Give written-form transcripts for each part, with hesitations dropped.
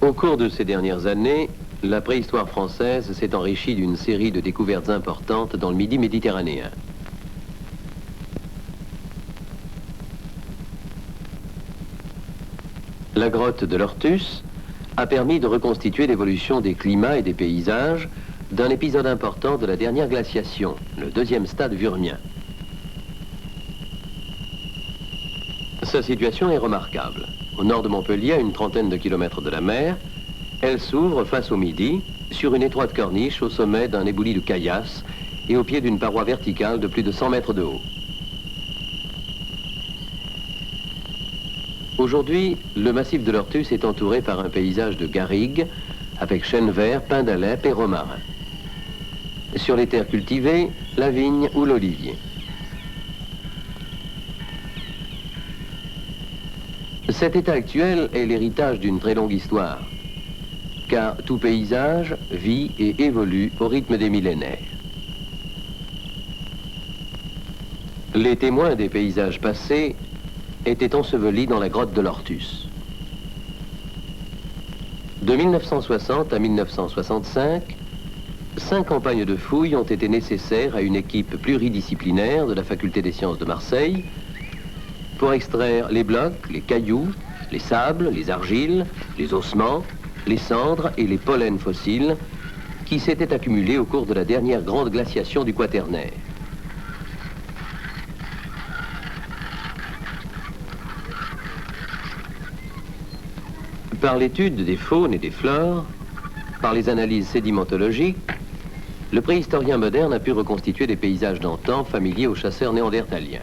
Au cours de ces dernières années, la préhistoire française s'est enrichie d'une série de découvertes importantes dans le Midi méditerranéen. La grotte de l'Ortus a permis de reconstituer l'évolution des climats et des paysages d'un épisode important de la dernière glaciation, le deuxième stade vurmien. Sa situation est remarquable. Au nord de Montpellier, à une trentaine de kilomètres de la mer, elle s'ouvre face au Midi, sur une étroite corniche au sommet d'un éboulis de caillasse et au pied d'une paroi verticale de plus de 100 mètres de haut. Aujourd'hui, le massif de l'Ortus est entouré par un paysage de garrigues, avec chênes verts, pins d'Alep et romarins. Sur les terres cultivées, la vigne ou l'olivier. Cet état actuel est l'héritage d'une très longue histoire, car tout paysage vit et évolue au rythme des millénaires. Les témoins des paysages passés étaient ensevelis dans la grotte de l'Ortus. De 1960 à 1965, 5 campagnes de fouilles ont été nécessaires à une équipe pluridisciplinaire de la Faculté des sciences de Marseille pour extraire les blocs, les cailloux, les sables, les argiles, les ossements, les cendres et les pollens fossiles qui s'étaient accumulés au cours de la dernière grande glaciation du Quaternaire. Par l'étude des faunes et des flores, par les analyses sédimentologiques, le préhistorien moderne a pu reconstituer des paysages d'antan familiers aux chasseurs néandertaliens.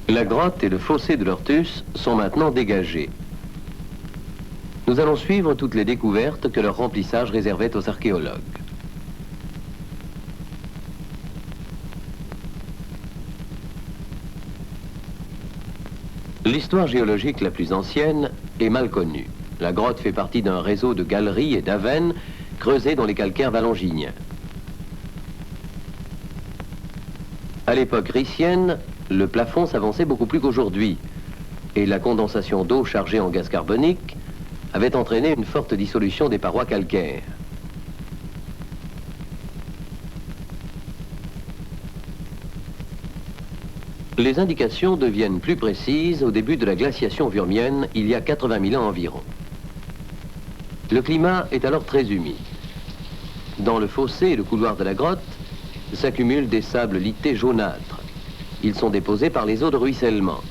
La grotte et le fossé de l'Ortus sont maintenant dégagés. Nous allons suivre toutes les découvertes que leur remplissage réservait aux archéologues. L'histoire géologique la plus ancienne est mal connue. La grotte fait partie d'un réseau de galeries et d'avennes creusées dans les calcaires vallonginiens. À l'époque ricienne, le plafond s'avançait beaucoup plus qu'aujourd'hui, et la condensation d'eau chargée en gaz carbonique avait entraîné une forte dissolution des parois calcaires. Les indications deviennent plus précises au début de la glaciation vurmienne, il y a 80 000 ans environ. Le climat est alors très humide. Dans le fossé et le couloir de la grotte s'accumulent des sables lités jaunâtres. Ils sont déposés par les eaux de ruissellement.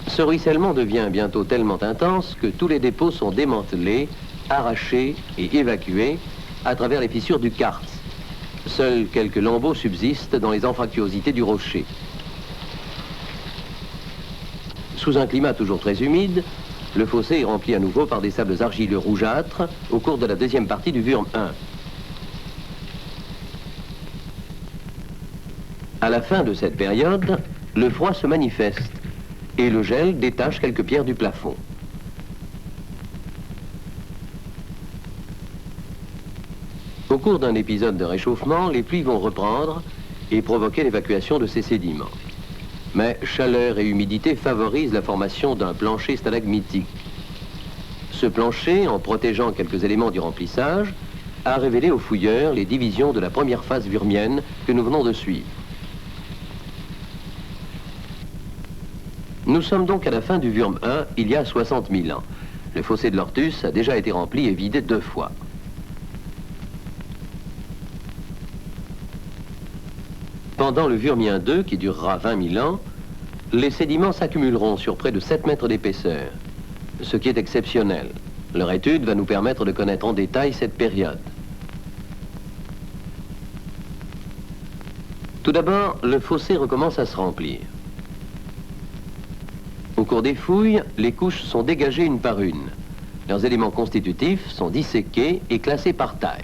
Ce ruissellement devient bientôt tellement intense que tous les dépôts sont démantelés, arrachés et évacués à travers les fissures du karst. Seuls quelques lambeaux subsistent dans les anfractuosités du rocher. Sous un climat toujours très humide, le fossé est rempli à nouveau par des sables argileux rougeâtres au cours de la deuxième partie du Wurm 1. À la fin de cette période, le froid se manifeste et le gel détache quelques pierres du plafond. Au cours d'un épisode de réchauffement, les pluies vont reprendre et provoquer l'évacuation de ces sédiments. Mais chaleur et humidité favorisent la formation d'un plancher stalagmitique. Ce plancher, en protégeant quelques éléments du remplissage, a révélé aux fouilleurs les divisions de la première phase vurmienne que nous venons de suivre. Nous sommes donc à la fin du Wurm 1, il y a 60 000 ans. Le fossé de l'Ortus a déjà été rempli et vidé 2 fois. Pendant le Wurmien 2, qui durera 20 000 ans, les sédiments s'accumuleront sur près de 7 mètres d'épaisseur, ce qui est exceptionnel. Leur étude va nous permettre de connaître en détail cette période. Tout d'abord, le fossé recommence à se remplir. Au cours des fouilles, les couches sont dégagées une par une. Leurs éléments constitutifs sont disséqués et classés par taille.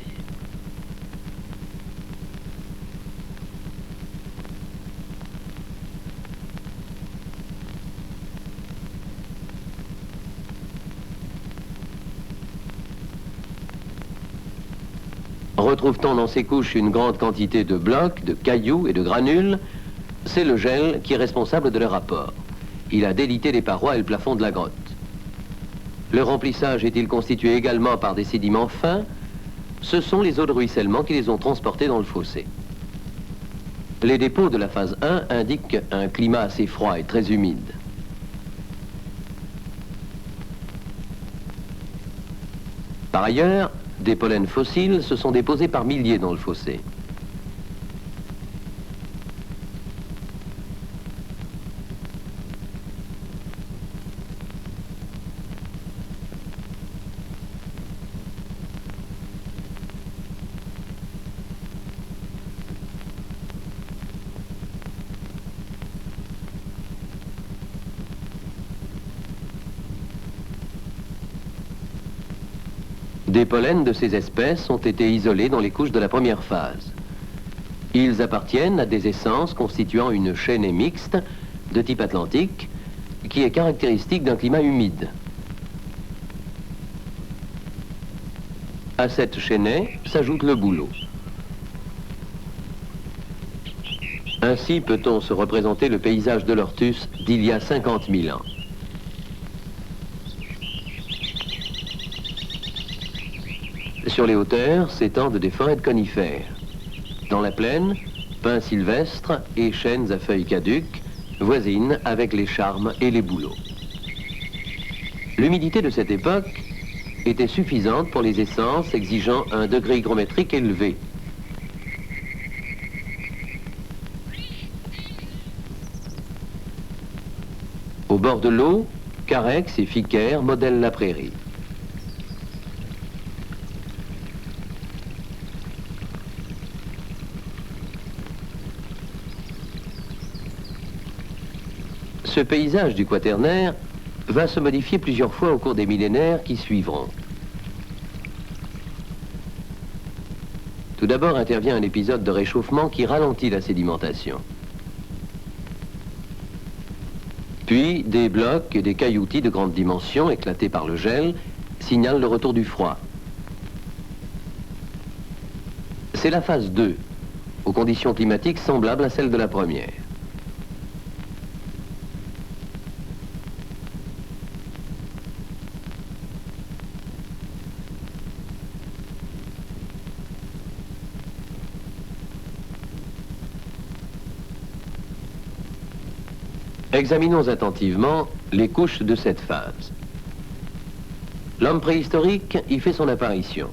Retrouve-t-on dans ces couches une grande quantité de blocs, de cailloux et de granules, c'est le gel qui est responsable de leur apport. Il a délité les parois et le plafond de la grotte. Le remplissage est-il constitué également par des sédiments fins? Ce sont les eaux de ruissellement qui les ont transportés dans le fossé. Les dépôts de la phase 1 indiquent un climat assez froid et très humide. Par ailleurs, des pollens fossiles se sont déposés par milliers dans le fossé. Des pollens de ces espèces ont été isolés dans les couches de la première phase. Ils appartiennent à des essences constituant une chaînée mixte de type atlantique qui est caractéristique d'un climat humide. À cette chaînée s'ajoute le bouleau. Ainsi peut-on se représenter le paysage de l'Ortus d'il y a 50 000 ans. Sur les hauteurs s'étendent des forêts de conifères. Dans la plaine, pins sylvestres et chênes à feuilles caduques voisinent avec les charmes et les bouleaux. L'humidité de cette époque était suffisante pour les essences exigeant un degré hygrométrique élevé. Au bord de l'eau, carex et ficaire modèlent la prairie. Ce paysage du Quaternaire va se modifier plusieurs fois au cours des millénaires qui suivront. Tout d'abord intervient un épisode de réchauffement qui ralentit la sédimentation. Puis, des blocs et des cailloutis de grande dimension éclatés par le gel signalent le retour du froid. C'est la phase 2, aux conditions climatiques semblables à celles de la première. Examinons attentivement les couches de cette phase. L'homme préhistorique y fait son apparition.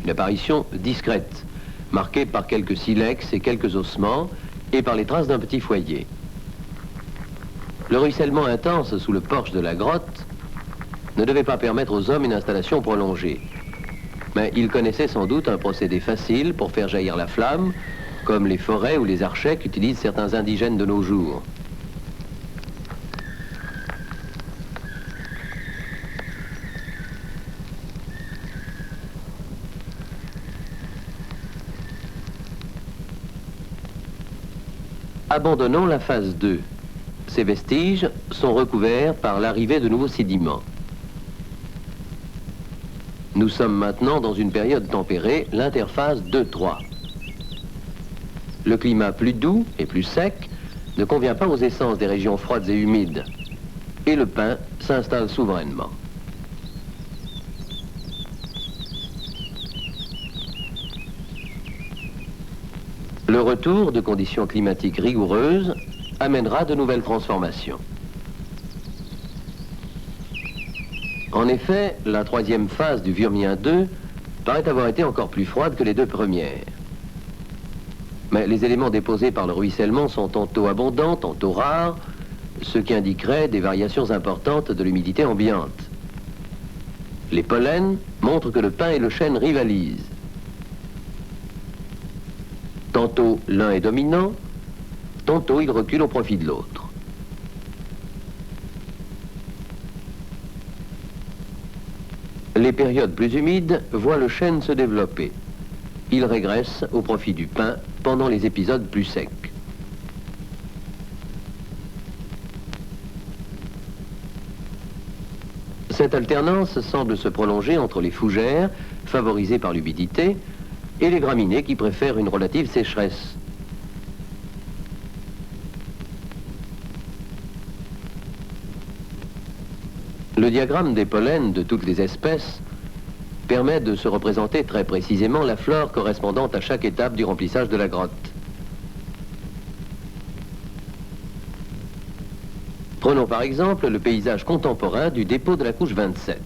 Une apparition discrète, marquée par quelques silex et quelques ossements, et par les traces d'un petit foyer. Le ruissellement intense sous le porche de la grotte ne devait pas permettre aux hommes une installation prolongée. Mais ils connaissaient sans doute un procédé facile pour faire jaillir la flamme, comme les forêts ou les archets qu'utilisent certains indigènes de nos jours. Abandonnons la phase 2. Ces vestiges sont recouverts par l'arrivée de nouveaux sédiments. Nous sommes maintenant dans une période tempérée, l'interphase 2-3. Le climat plus doux et plus sec ne convient pas aux essences des régions froides et humides, et le pin s'installe souverainement. Le retour de conditions climatiques rigoureuses amènera de nouvelles transformations. En effet, la troisième phase du Vurmien 2 paraît avoir été encore plus froide que les deux premières. Mais les éléments déposés par le ruissellement sont tantôt abondants, tantôt rares, ce qui indiquerait des variations importantes de l'humidité ambiante. Les pollens montrent que le pin et le chêne rivalisent. Tantôt l'un est dominant, tantôt il recule au profit de l'autre. Les périodes plus humides voient le chêne se développer. Il régresse au profit du pin pendant les épisodes plus secs. Cette alternance semble se prolonger entre les fougères, favorisées par l'humidité, et les graminées qui préfèrent une relative sécheresse. Le diagramme des pollens de toutes les espèces permet de se représenter très précisément la flore correspondant à chaque étape du remplissage de la grotte. Prenons par exemple le paysage contemporain du dépôt de la couche 27.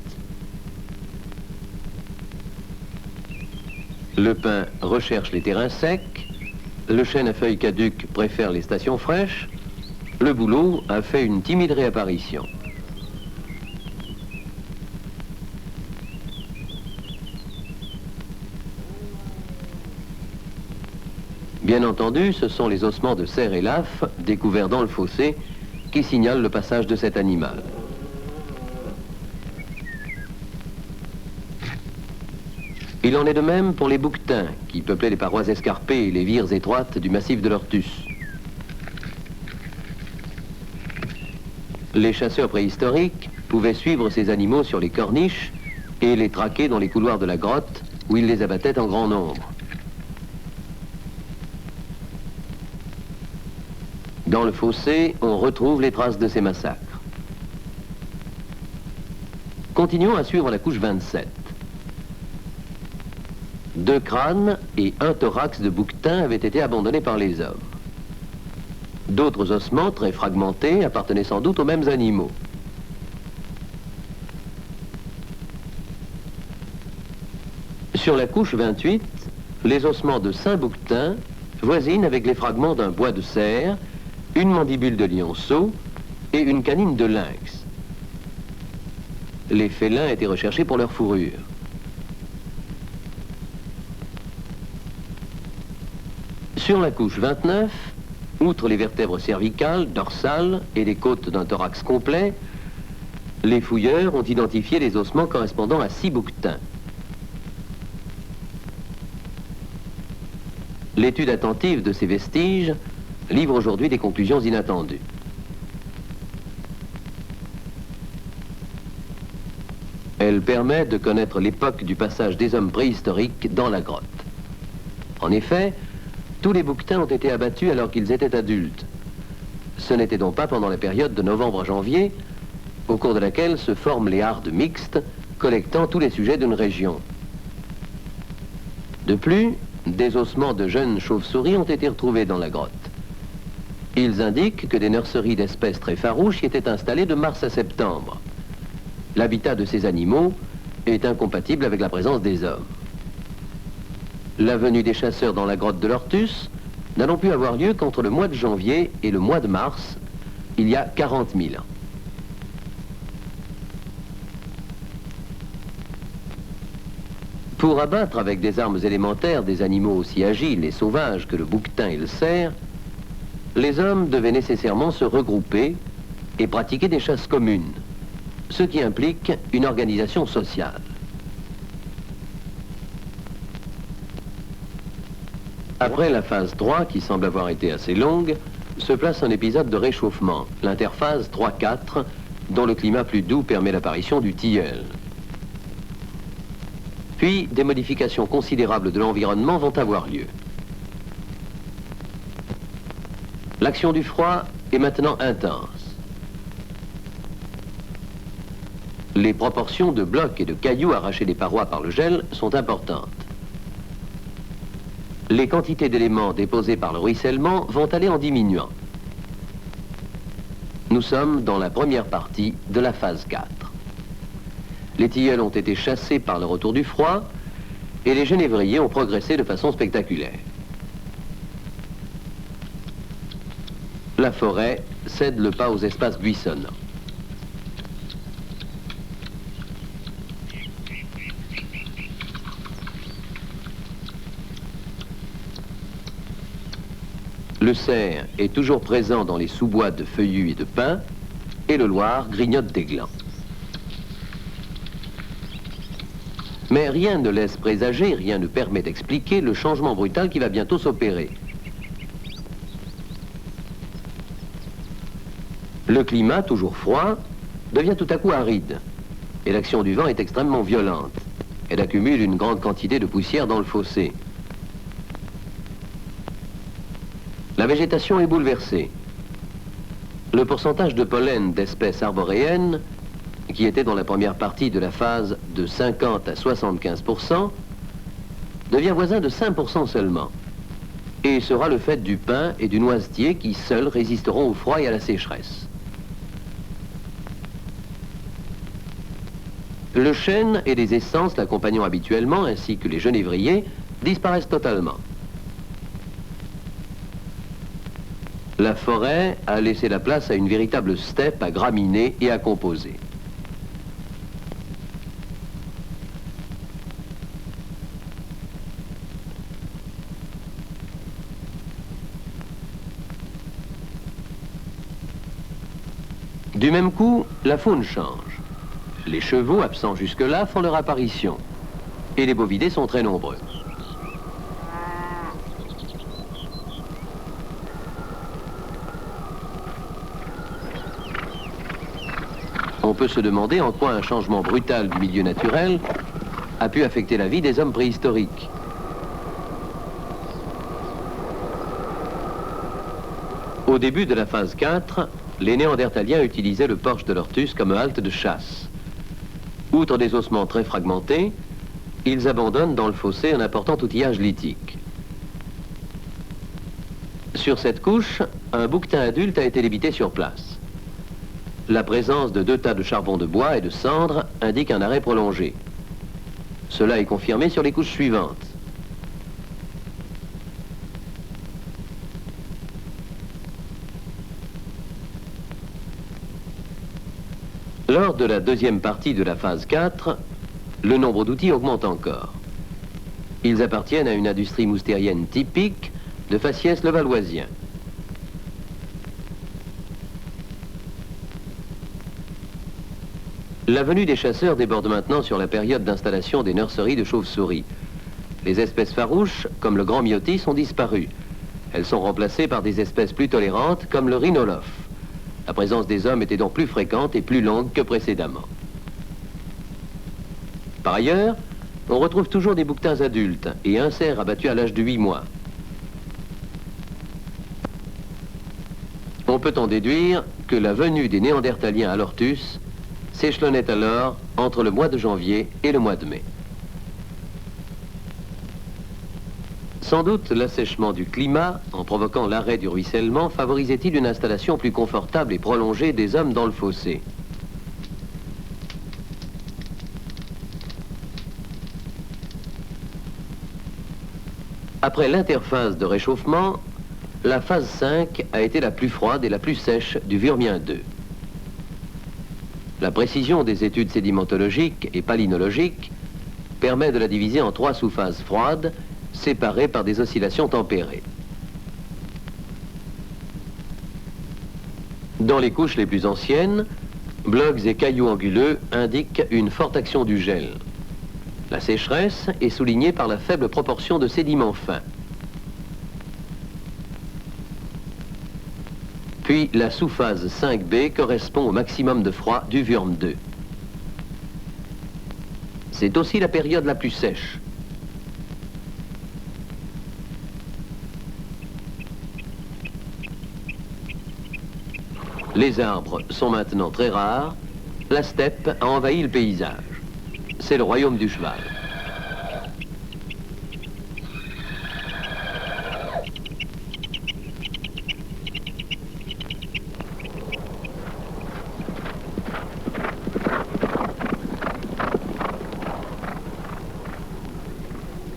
Le pin recherche les terrains secs, le chêne à feuilles caduques préfère les stations fraîches, le bouleau a fait une timide réapparition. Bien entendu, ce sont les ossements de cerf et laf, découverts dans le fossé, qui signalent le passage de cet animal. Il en est de même pour les bouquetins, qui peuplaient les parois escarpées et les vires étroites du massif de l'Ortus. Les chasseurs préhistoriques pouvaient suivre ces animaux sur les corniches et les traquer dans les couloirs de la grotte, où ils les abattaient en grand nombre. Dans le fossé, on retrouve les traces de ces massacres. Continuons à suivre la couche 27. 2 crânes et 1 thorax de bouquetin avaient été abandonnés par les hommes. D'autres ossements, très fragmentés, appartenaient sans doute aux mêmes animaux. Sur la couche 28, les ossements de 5 bouquetins voisinent avec les fragments d'un bois de cerf, une mandibule de lionceau et une canine de lynx. Les félins étaient recherchés pour leur fourrure. Sur la couche 29, outre les vertèbres cervicales, dorsales et les côtes d'un thorax complet, les fouilleurs ont identifié les ossements correspondant à 6 bouquetins. L'étude attentive de ces vestiges livre aujourd'hui des conclusions inattendues. Elle permet de connaître l'époque du passage des hommes préhistoriques dans la grotte. En effet, tous les bouquetins ont été abattus alors qu'ils étaient adultes. Ce n'était donc pas pendant la période de novembre à janvier, au cours de laquelle se forment les hardes mixtes, collectant tous les sujets d'une région. De plus, des ossements de jeunes chauves-souris ont été retrouvés dans la grotte. Ils indiquent que des nurseries d'espèces très farouches y étaient installées de mars à septembre. L'habitat de ces animaux est incompatible avec la présence des hommes. La venue des chasseurs dans la grotte de l'Ortus n'a non plus avoir lieu qu'entre le mois de janvier et le mois de mars, il y a 40 000 ans. Pour abattre avec des armes élémentaires des animaux aussi agiles et sauvages que le bouquetin et le cerf, les hommes devaient nécessairement se regrouper et pratiquer des chasses communes, ce qui implique une organisation sociale. Après la phase 3, qui semble avoir été assez longue, se place un épisode de réchauffement, l'interphase 3-4, dont le climat plus doux permet l'apparition du tilleul. Puis, des modifications considérables de l'environnement vont avoir lieu. L'action du froid est maintenant intense. Les proportions de blocs et de cailloux arrachés des parois par le gel sont importantes. Les quantités d'éléments déposés par le ruissellement vont aller en diminuant. Nous sommes dans la première partie de la phase 4. Les tilleuls ont été chassés par le retour du froid et les genévriers ont progressé de façon spectaculaire. La forêt cède le pas aux espaces buissonnants. Le cerf est toujours présent dans les sous-bois de feuillus et de pins, et le loir grignote des glands. Mais rien ne laisse présager, rien ne permet d'expliquer le changement brutal qui va bientôt s'opérer. Le climat, toujours froid, devient tout à coup aride, et l'action du vent est extrêmement violente. Elle accumule une grande quantité de poussière dans le fossé. La végétation est bouleversée. Le pourcentage de pollen d'espèces arboréennes, qui était dans la première partie de la phase de 50 à 75%, devient voisin de 5% seulement, et sera le fait du pin et du noisetier qui seuls résisteront au froid et à la sécheresse. Le chêne et les essences l'accompagnant habituellement, ainsi que les genévriers, disparaissent totalement. La forêt a laissé la place à une véritable steppe à graminées et à composer. Du même coup, la faune change. Les chevaux, absents jusque-là, font leur apparition. Et les bovidés sont très nombreux. On peut se demander en quoi un changement brutal du milieu naturel a pu affecter la vie des hommes préhistoriques. Au début de la phase 4, les Néandertaliens utilisaient le porche de l'Ortus comme halte de chasse. Outre des ossements très fragmentés, ils abandonnent dans le fossé un important outillage lithique. Sur cette couche, un bouquetin adulte a été débité sur place. La présence de 2 tas de charbon de bois et de cendres indique un arrêt prolongé. Cela est confirmé sur les couches suivantes. Lors de la deuxième partie de la phase 4, le nombre d'outils augmente encore. Ils appartiennent à une industrie moustérienne typique de Faciès-le-Valoisien. La venue des chasseurs déborde maintenant sur la période d'installation des nurseries de chauves-souris. Les espèces farouches, comme le grand myotis, ont disparu. Elles sont remplacées par des espèces plus tolérantes, comme le rhinolophe. La présence des hommes était donc plus fréquente et plus longue que précédemment. Par ailleurs, on retrouve toujours des bouquetins adultes et un cerf abattu à l'âge de 8 mois. On peut en déduire que la venue des Néandertaliens à l'Ortus s'échelonnait alors entre le mois de janvier et le mois de mai. Sans doute, l'assèchement du climat, en provoquant l'arrêt du ruissellement, favorisait-il une installation plus confortable et prolongée des hommes dans le fossé. Après l'interphase de réchauffement, la phase 5 a été la plus froide et la plus sèche du Vurmien II. La précision des études sédimentologiques et palynologiques permet de la diviser en 3 sous-phases froides, séparées par des oscillations tempérées. Dans les couches les plus anciennes, blocs et cailloux anguleux indiquent une forte action du gel. La sécheresse est soulignée par la faible proportion de sédiments fins. Puis la sous-phase 5B correspond au maximum de froid du Wurm II. C'est aussi la période la plus sèche. Les arbres sont maintenant très rares, la steppe a envahi le paysage. C'est le royaume du cheval.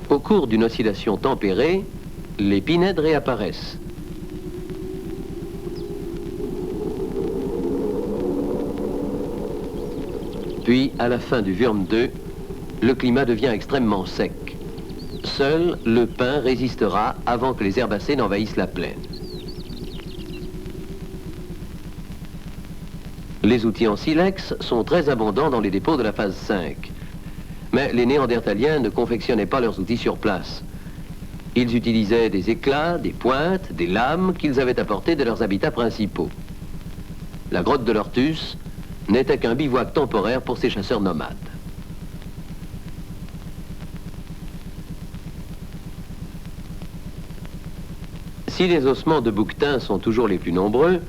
Au cours d'une oscillation tempérée, les pinèdes réapparaissent. Puis, à la fin du Wurm II, le climat devient extrêmement sec. Seul le pin résistera avant que les herbacées n'envahissent la plaine. Les outils en silex sont très abondants dans les dépôts de la phase 5. Mais les Néandertaliens ne confectionnaient pas leurs outils sur place. Ils utilisaient des éclats, des pointes, des lames qu'ils avaient apportées de leurs habitats principaux. La grotte de l'Ortus n'était qu'un bivouac temporaire pour ces chasseurs nomades. Si les ossements de bouquetin sont toujours les plus nombreux,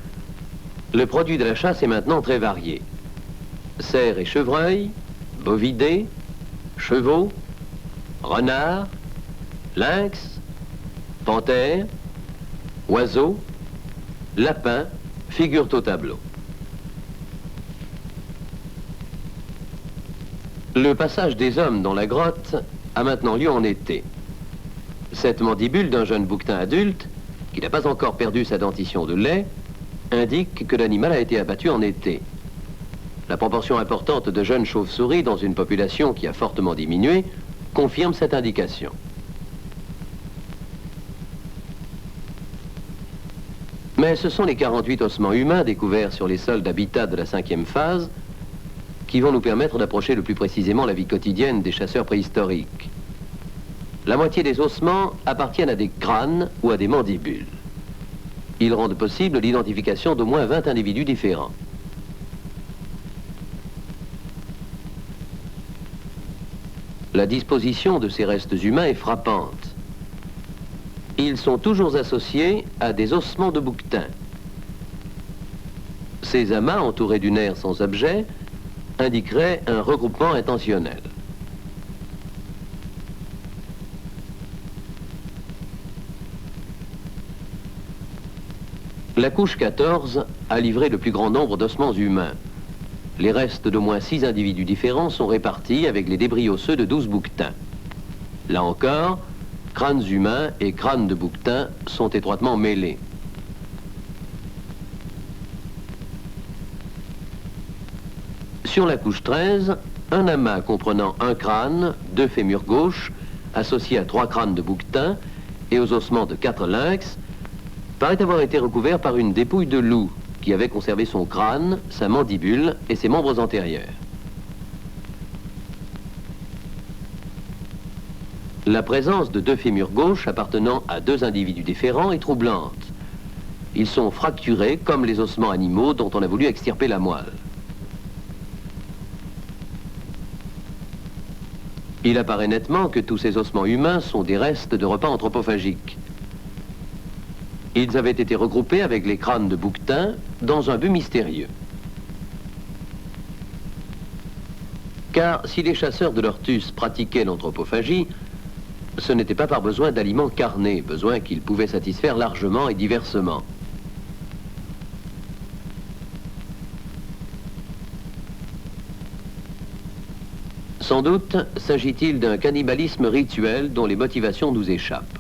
le produit de la chasse est maintenant très varié. Cerfs et chevreuils, bovidés, chevaux, renards, lynx, panthères, oiseaux, lapins figurent au tableau. Le passage des hommes dans la grotte a maintenant lieu en été. Cette mandibule d'un jeune bouquetin adulte, qui n'a pas encore perdu sa dentition de lait, indique que l'animal a été abattu en été. La proportion importante de jeunes chauves-souris dans une population qui a fortement diminué confirme cette indication. Mais ce sont les 48 ossements humains découverts sur les sols d'habitat de la 5e phase qui vont nous permettre d'approcher le plus précisément la vie quotidienne des chasseurs préhistoriques. La moitié des ossements appartiennent à des crânes ou à des mandibules. Ils rendent possible l'identification d'au moins 20 individus différents. La disposition de ces restes humains est frappante. Ils sont toujours associés à des ossements de bouquetin. Ces amas, entourés d'une aire sans objet, indiqueraient un regroupement intentionnel. La couche 14 a livré le plus grand nombre d'ossements humains. Les restes d'au moins 6 individus différents sont répartis avec les débris osseux de 12 bouquetins. Là encore, crânes humains et crânes de bouquetins sont étroitement mêlés. Sur la couche 13, un amas comprenant un crâne, 2 fémurs gauches, associés à 3 crânes de bouquetin et aux ossements de 4 lynx, paraît avoir été recouvert par une dépouille de loup qui avait conservé son crâne, sa mandibule et ses membres antérieurs. La présence de 2 fémurs gauches appartenant à 2 individus différents est troublante. Ils sont fracturés comme les ossements animaux dont on a voulu extirper la moelle. Il apparaît nettement que tous ces ossements humains sont des restes de repas anthropophagiques. Ils avaient été regroupés avec les crânes de bouquetin dans un but mystérieux. Car si les chasseurs de l'Ortus pratiquaient l'anthropophagie, ce n'était pas par besoin d'aliments carnés, besoin qu'ils pouvaient satisfaire largement et diversement. Sans doute s'agit-il d'un cannibalisme rituel dont les motivations nous échappent.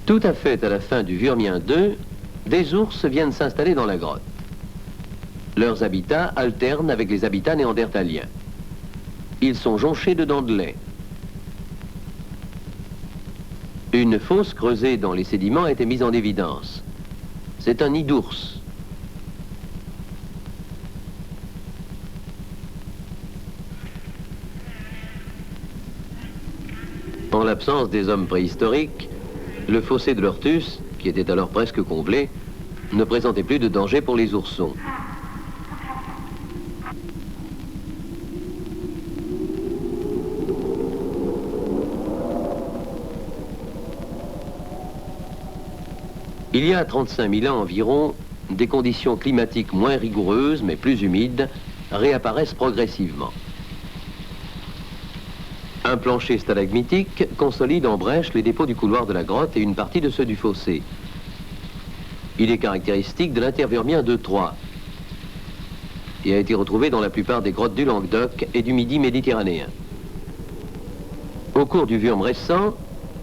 Tout à fait à la fin du Vurmien II, des ours viennent s'installer dans la grotte. Leurs habitats alternent avec les habitats néandertaliens. Ils sont jonchés de dents de lait. Une fosse creusée dans les sédiments a été mise en évidence. C'est un nid d'ours. En l'absence des hommes préhistoriques, le fossé de l'Ortus, qui était alors presque comblé, ne présentait plus de danger pour les oursons. Il y a 35 000 ans environ, des conditions climatiques moins rigoureuses mais plus humides réapparaissent progressivement. Un plancher stalagmitique consolide en brèche les dépôts du couloir de la grotte et une partie de ceux du fossé. Il est caractéristique de l'intervurmien de Troyes et a été retrouvé dans la plupart des grottes du Languedoc et du Midi méditerranéen. Au cours du Vurme récent,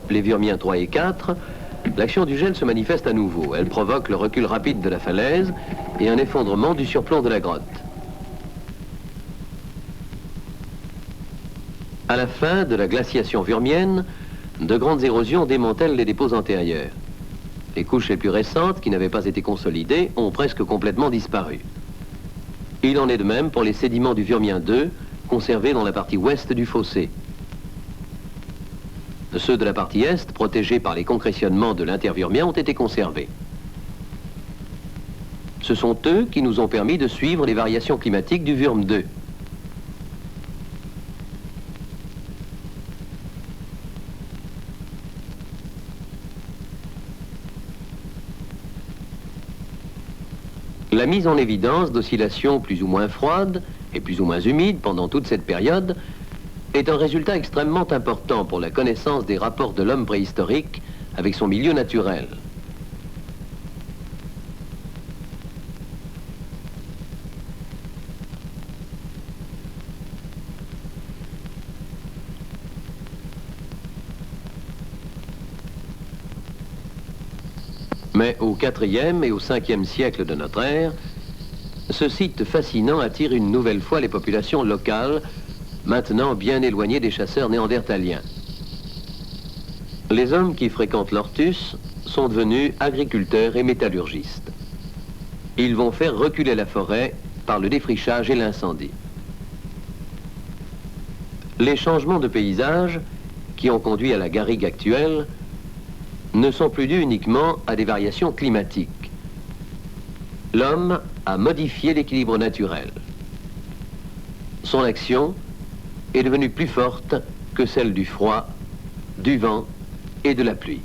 les Vurmiens 3 et 4, l'action du gel se manifeste à nouveau. Elle provoque le recul rapide de la falaise et un effondrement du surplomb de la grotte. À la fin de la glaciation vurmienne, de grandes érosions démantèlent les dépôts antérieurs. Les couches les plus récentes, qui n'avaient pas été consolidées, ont presque complètement disparu. Il en est de même pour les sédiments du Vurmien II, conservés dans la partie ouest du fossé. Ceux de la partie est, protégés par les concrétionnements de l'intervurmien, ont été conservés. Ce sont eux qui nous ont permis de suivre les variations climatiques du Wurm II. La mise en évidence d'oscillations plus ou moins froides et plus ou moins humides pendant toute cette période est un résultat extrêmement important pour la connaissance des rapports de l'homme préhistorique avec son milieu naturel. Mais au IVe et au Ve siècle de notre ère, ce site fascinant attire une nouvelle fois les populations locales, maintenant bien éloignées des chasseurs néandertaliens. Les hommes qui fréquentent l'Ortus sont devenus agriculteurs et métallurgistes. Ils vont faire reculer la forêt par le défrichage et l'incendie. Les changements de paysage qui ont conduit à la garrigue actuelle ne sont plus dus uniquement à des variations climatiques. L'homme a modifié l'équilibre naturel. Son action est devenue plus forte que celle du froid, du vent et de la pluie.